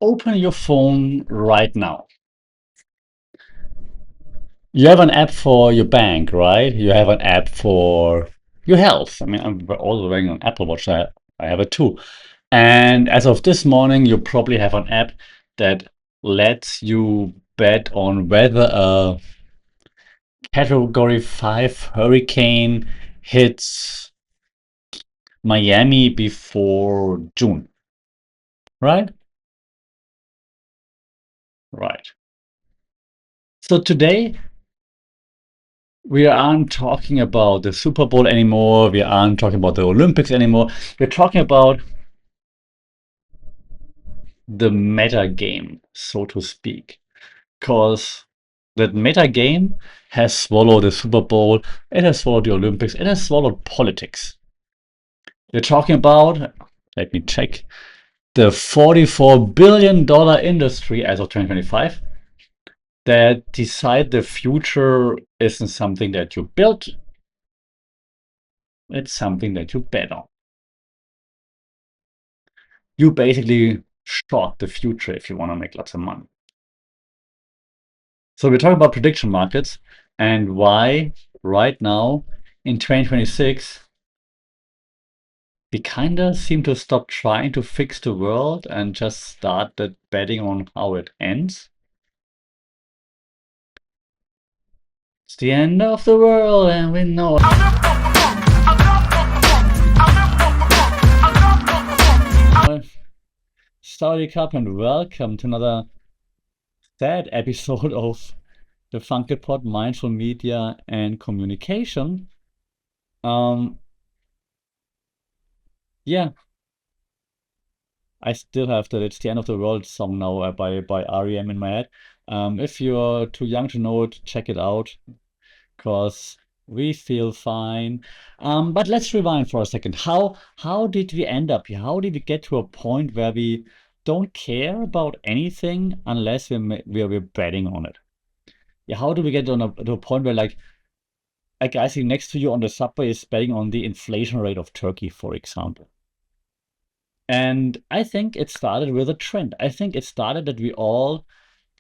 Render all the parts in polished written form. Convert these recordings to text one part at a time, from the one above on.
Open your phone right now. You have an app for your bank, right? You have an app for your health. I mean, I'm also wearing an Apple Watch. I have it too. And as of this morning, you probably have an app that lets you bet on whether a Category 5 hurricane hits Miami before June, right? Right. So today, we aren't talking about the Super Bowl anymore. We aren't talking about the Olympics anymore. We're talking about the meta game, so to speak. Because that meta game has swallowed the Super Bowl, it has swallowed the Olympics, it has swallowed politics. We're talking about, let me check, the $44 billion industry as of 2025 that decide the future isn't something that you build, it's something that you bet on. You basically short the future if you want to make lots of money. So we're talking about prediction markets and why right now in 2026 we kind of seem to stop trying to fix the world and just started betting on how it ends. It's the end of the world and we know it. Saudi Cup and welcome to another sad episode of the Funkepod Mindful Media and Communication. Yeah, I still have the "It's the End of the World" song now by REM in my head. If you're too young to know it, check it out, because we feel fine. But let's rewind for a second. How did we end up here? How did we get to a point where we don't care about anything unless we're betting on it? Yeah, how do we get to a point where like a guy sitting next to you on the subway is betting on the inflation rate of Turkey, for example? And I think it started with a trend. I think it started that we all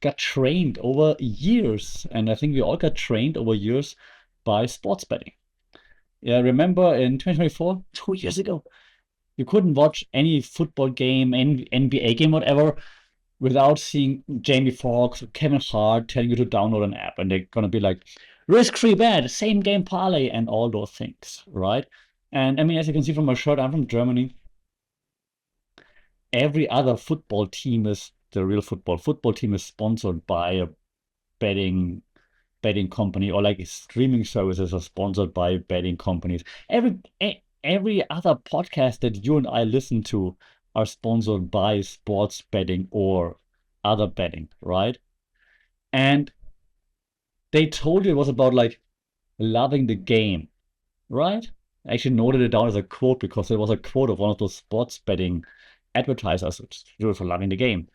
got trained over years, and I think we all got trained over years by sports betting. Yeah, remember in 2024, 2 years ago, you couldn't watch any football game, any NBA game, whatever, without seeing Jamie Foxx or Kevin Hart telling you to download an app, and they're gonna be like, risk-free bet, same game parlay, and all those things, right? And I mean, as you can see from my shirt, I'm from Germany. Every other football team is the real football team is sponsored by a betting company, or like streaming services are sponsored by betting companies. Every other podcast that you and I listen to are sponsored by sports betting or other betting, right? And they told you it was about like loving the game, right? I actually noted it down as a quote because it was a quote of one of those sports betting advertisers. Do it for loving the game.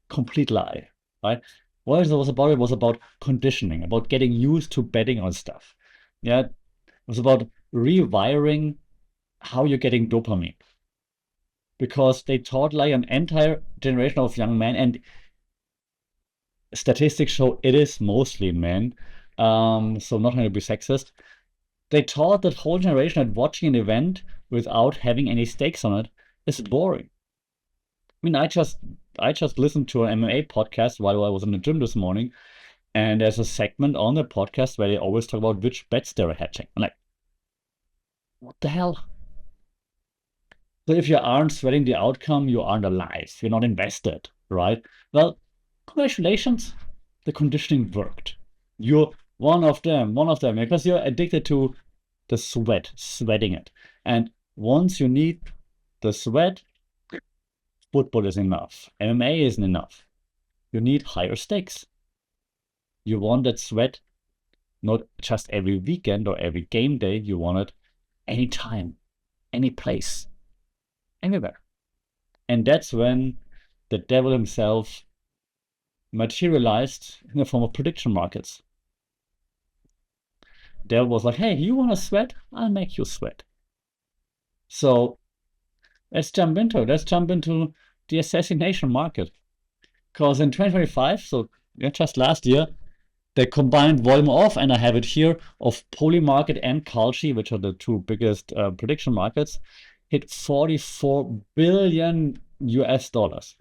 Complete lie, right? What it was about, it was about conditioning, about getting used to betting on stuff. Yeah, it was about rewiring how you're getting dopamine. Because they taught like an entire generation of young men, and statistics show it is mostly men, so not trying to be sexist. They taught that whole generation that watching an event without having any stakes on it is boring. I mean, I just listened to an MMA podcast while I was in the gym this morning, and there's a segment on the podcast where they always talk about which bets they're hedging. I'm like, what the hell? So if you aren't sweating the outcome, you aren't alive. You're not invested, right? Well, congratulations. The conditioning worked. You're one of them, because you're addicted to the sweating it. And once you need the sweat, football is enough. MMA isn't enough. You need higher stakes. You want that sweat not just every weekend or every game day. You want it anytime, any place, anywhere. And that's when the devil himself materialized in the form of prediction markets. Devil was like, hey, you want to sweat? I'll make you sweat. So let's jump into the assassination market. Because in 2025, so yeah, just last year, the combined volume of, and I have it here, of Polymarket and Kalshi, which are the two biggest prediction markets, hit 44 billion US dollars.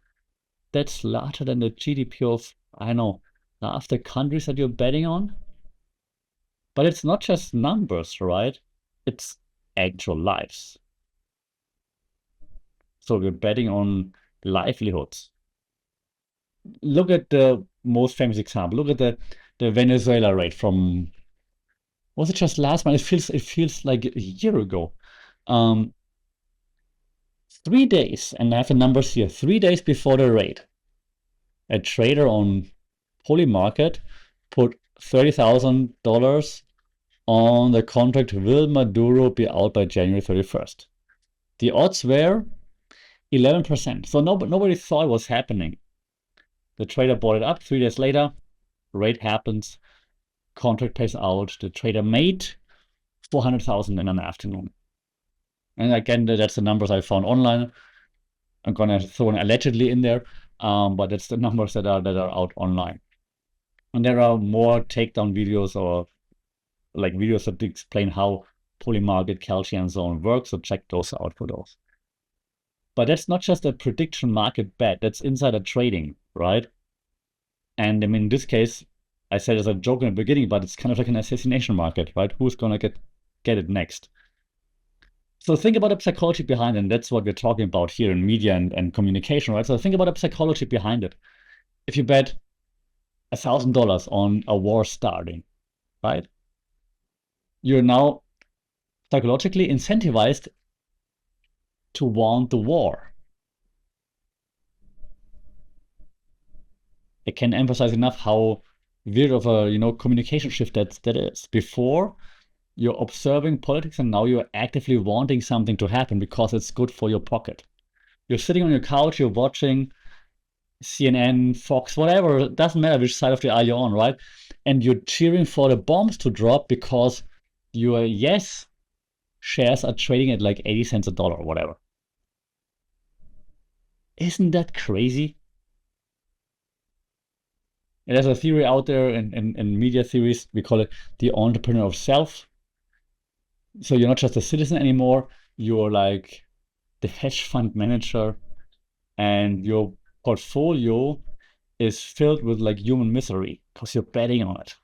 That's larger than the GDP of, I don't know, half the countries that you're betting on. But it's not just numbers, right? It's actual lives. So we're betting on livelihoods. Look at the most famous example. Look at the Venezuela rate from, was it just last month? It feels like a year ago. 3 days, and I have the numbers here. 3 days before the raid, a trader on Polymarket put $30,000 on the contract. Will Maduro be out by January 31st? The odds were 11%. So nobody thought it was happening. The trader bought it up. 3 days later, raid happens, contract pays out. The trader made 400,000 in an afternoon. And again, that's the numbers I found online. I'm gonna throw an allegedly in there, but that's the numbers that are out online. And there are more takedown videos or like videos that explain how Polymarket, Kalshi, and so on work. So check those out for those. But that's not just a prediction market bet. That's insider trading, right? And I mean, in this case, I said as a joke in the beginning, but it's kind of like an assassination market, right? Who's gonna get it next? So think about the psychology behind it, and that's what we're talking about here in media and communication, right? So think about the psychology behind it. If you bet $1,000 on a war starting, right? You're now psychologically incentivized to want the war. I can emphasize enough how weird of a communication shift that is. Before, you're observing politics, and now you're actively wanting something to happen because it's good for your pocket. You're sitting on your couch, you're watching CNN, Fox, whatever, it doesn't matter which side of the aisle you're on, right? And you're cheering for the bombs to drop because your yes shares are trading at like 80 cents a dollar or whatever. Isn't that crazy? And there's a theory out there in media theories, we call it the entrepreneur of self. So you're not just a citizen anymore, you're like the hedge fund manager, and your portfolio is filled with like human misery because you're betting on it.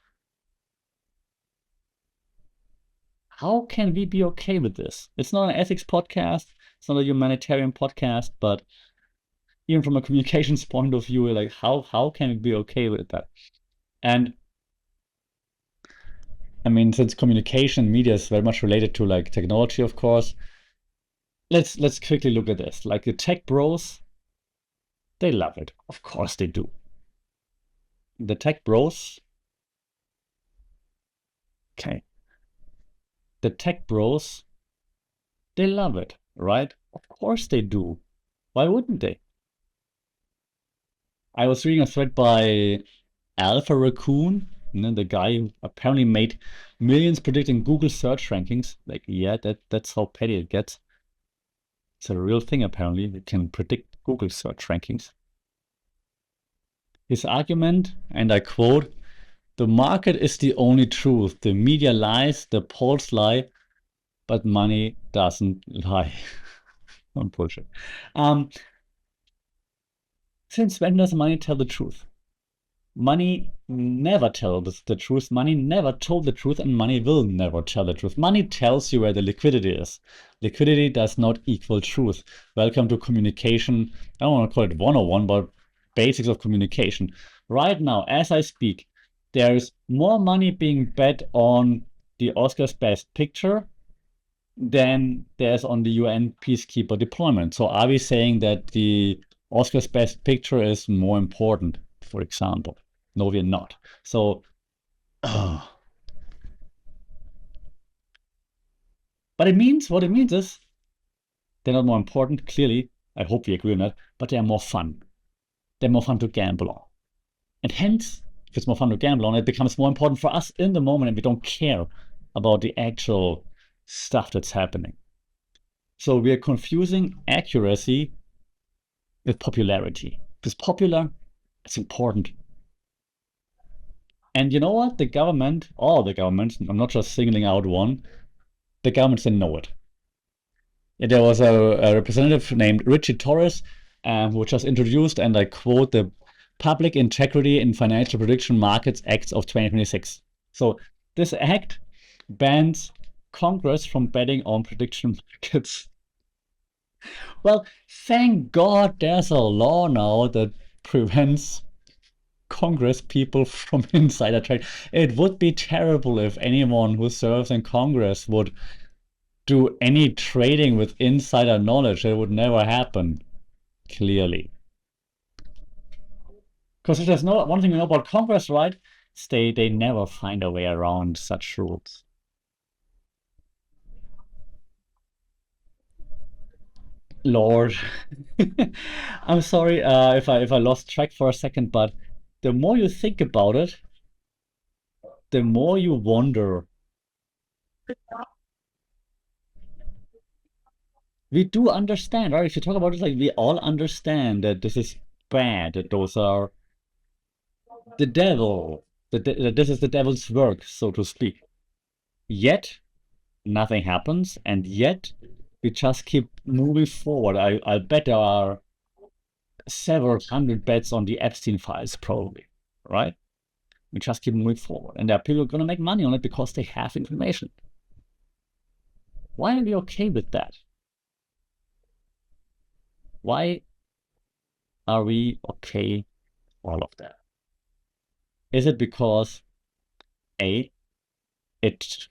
How can we be okay with this? It's not an ethics podcast, it's not a humanitarian podcast, but even from a communications point of view, like how can we be okay with that? And I mean, since communication media is very much related to like technology, of course, let's quickly look at this. Like the tech bros, they love it. Of course they do. The tech bros, okay. The tech bros, they love it, right? Of course they do. Why wouldn't they? I was reading a thread by Alpha Raccoon, the guy who apparently made millions predicting Google search rankings. Like, yeah, that's how petty it gets. It's a real thing, apparently. It can predict Google search rankings. His argument, and I quote, "The market is the only truth. The media lies, the polls lie, but money doesn't lie." On bullshit. Since when does money tell the truth? Money never tells the truth. Money never told the truth, and money will never tell the truth. Money tells you where the liquidity is. Liquidity does not equal truth. Welcome to communication. I don't want to call it 101, but basics of communication. Right now, as I speak, there's more money being bet on the Oscars Best Picture than there's on the UN peacekeeper deployment. So are we saying that the Oscars Best Picture is more important, for example? No, we're not. So, but what it means is they're not more important, clearly. I hope we agree on that, but they are more fun. They're more fun to gamble on. And hence, if it's more fun to gamble on, it becomes more important for us in the moment, and we don't care about the actual stuff that's happening. So we are confusing accuracy with popularity. If it's popular, It's important. And you know what? The government, all the governments, I'm not just singling out one, the governments didn't know it. There was a representative named Richie Torres who was just introduced, and I quote the Public Integrity in Financial Prediction Markets Act of 2026. So this act bans Congress from betting on prediction markets. Well, thank God there's a law now that prevents Congress people from insider trade. It would be terrible if anyone who serves in Congress would do any trading with insider knowledge. It would never happen, clearly. Because if there's no one thing we know about Congress, right? They never find a way around such rules. Lord, I'm sorry if I lost track for a second, but the more you think about it, the more you wonder. We do understand, right? If you talk about it, like we all understand that this is bad, that those are the devil, that this is the devil's work, so to speak. Yet nothing happens, and yet we just keep moving forward. I bet there are several hundred bets on the Epstein files, probably, right? We just keep moving forward, and there are people going to make money on it because they have information. Why are we okay with that? Why are we okay with all of that? Is it because A, it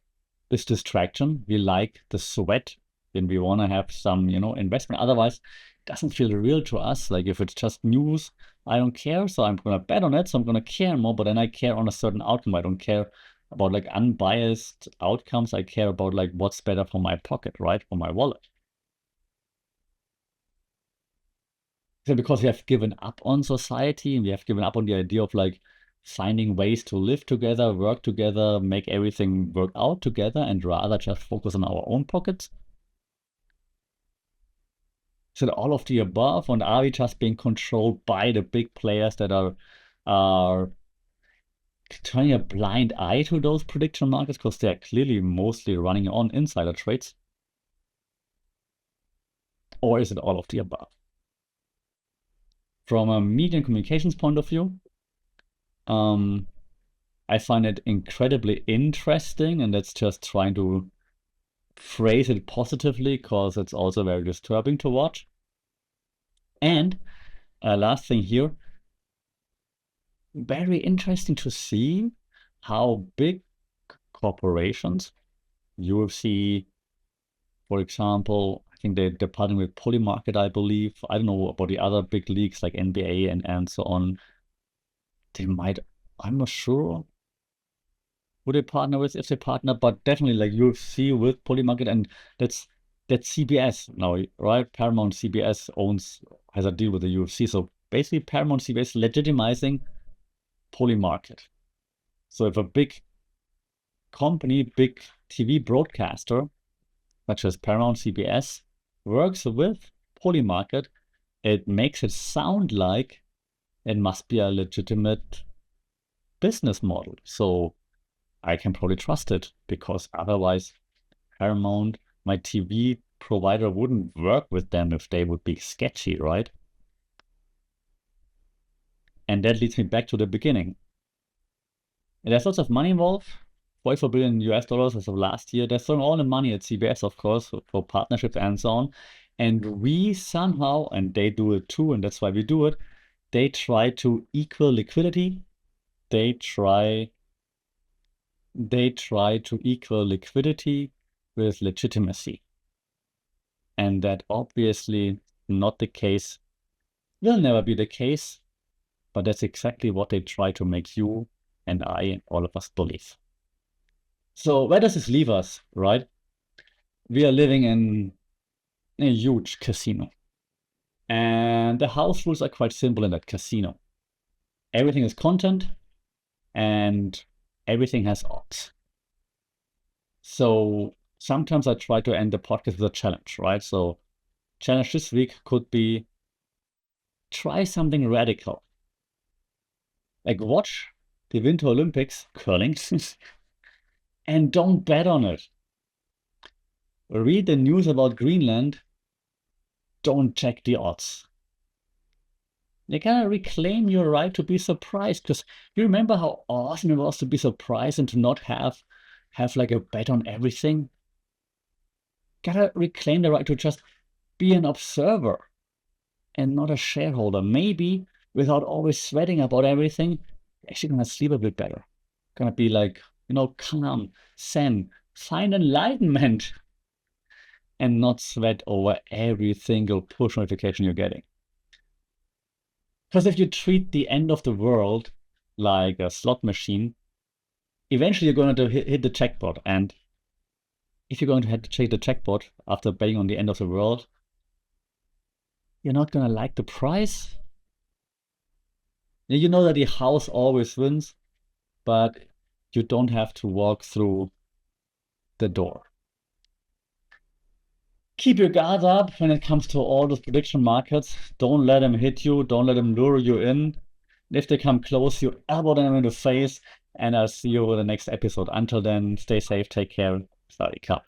is distraction? We like the sweat and we want to have some, investment. Otherwise, it doesn't feel real to us. Like if it's just news, I don't care. So I'm going to bet on it. So I'm going to care more, but then I care on a certain outcome. I don't care about like unbiased outcomes. I care about like what's better for my pocket, right? For my wallet. So because we have given up on society and we have given up on the idea of like finding ways to live together, work together, make everything work out together, and rather just focus on our own pockets. So all of the above, and are we just being controlled by the big players that are turning a blind eye to those prediction markets because they're clearly mostly running on insider trades? Or is it all of the above? From a media and communications point of view, I find it incredibly interesting, and that's just trying to phrase it positively because it's also very disturbing to watch. And last thing here, very interesting to see how big corporations, UFC, for example, I think they're partnering with Polymarket, I believe. I don't know about the other big leagues like NBA and so on. They might, I'm not sure would they partner with if they partner, but definitely like UFC with Polymarket, and that's CBS now, right? Paramount CBS has a deal with the UFC. So basically Paramount CBS legitimizing Polymarket. So if a big company, big TV broadcaster, such as Paramount CBS, works with Polymarket, it makes it sound like it must be a legitimate business model. So I can probably trust it because otherwise Paramount, my TV provider, wouldn't work with them if they would be sketchy, right? And that leads me back to the beginning. And there's lots of money involved. 44 billion US dollars as of last year. They're throwing all the money at CBS, of course, for partnerships and so on. And we somehow, and they do it too, and that's why we do it, they try to equal liquidity. They try to equal liquidity with legitimacy. And that obviously not the case, will never be the case, but that's exactly what they try to make you and I and all of us believe. So where does this leave us, right? We are living in a huge casino. And the house rules are quite simple in that casino. Everything is content and everything has odds. So sometimes I try to end the podcast with a challenge, right? So challenge this week could be try something radical. Like, watch the Winter Olympics curling and don't bet on it. Read the news about Greenland. Don't check the odds. You gotta reclaim your right to be surprised, because you remember how awesome it was to be surprised and to not have like a bet on everything. Gotta reclaim the right to just be an observer and not a shareholder. Maybe without always sweating about everything, you're actually gonna sleep a bit better. Gonna be like, calm, zen, find enlightenment, and not sweat over every single push notification you're getting. Because if you treat the end of the world like a slot machine, eventually you're going to hit the jackpot. And if you're going to hit the jackpot after betting on the end of the world, you're not going to like the price. You know that the house always wins, but you don't have to walk through the door. Keep your guard up when it comes to all those prediction markets. Don't let them hit you. Don't let them lure you in. If they come close, you elbow them in the face. And I'll see you in the next episode. Until then, stay safe, take care, study cup.